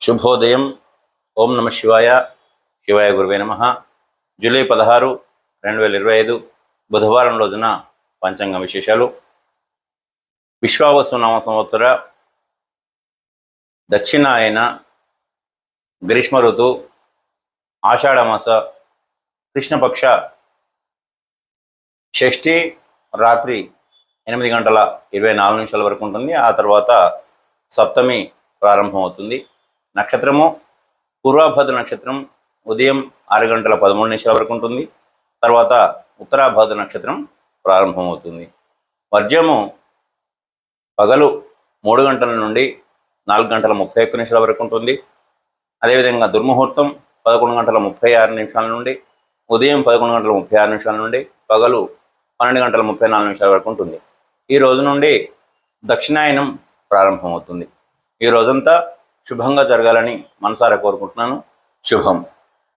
శుభోదయం. ఓం నమ శివాయ. శివాయ గురువే నమ. జూలై 16, 2025 బుధవారం రోజున పంచాంగ విశేషాలు. విశ్వావసు నామ సంవత్సర దక్షిణాయన గ్రీష్మ ఋతు ఆషాఢమాస కృష్ణపక్ష షష్ఠి రాత్రి 8 గంటల 24 నిమిషాల వరకు ఉంటుంది. ఆ తర్వాత సప్తమి ప్రారంభమవుతుంది. నక్షత్రము పూర్వభద్ర నక్షత్రం ఉదయం 6 గంటల 13 నిమిషాల వరకు ఉంటుంది. తర్వాత ఉత్తరాభద్ర నక్షత్రం ప్రారంభమవుతుంది. వర్జము పగలు 3 గంటల నుండి 4 గంటల 31 నిమిషాల వరకు ఉంటుంది. అదేవిధంగా దుర్ముహూర్తం 11 గంటల 36 నిమిషాల నుండి ఉదయం 11 గంటల 36 నిమిషాల నుండి పగలు 12 గంటల 34 నిమిషాల వరకు ఉంటుంది. ఈ రోజు నుండి దక్షిణాయనం ప్రారంభమవుతుంది. ఈ రోజంతా శుభంగా జరగాలని మనసారా కోరుకుంటున్నాను. శుభం.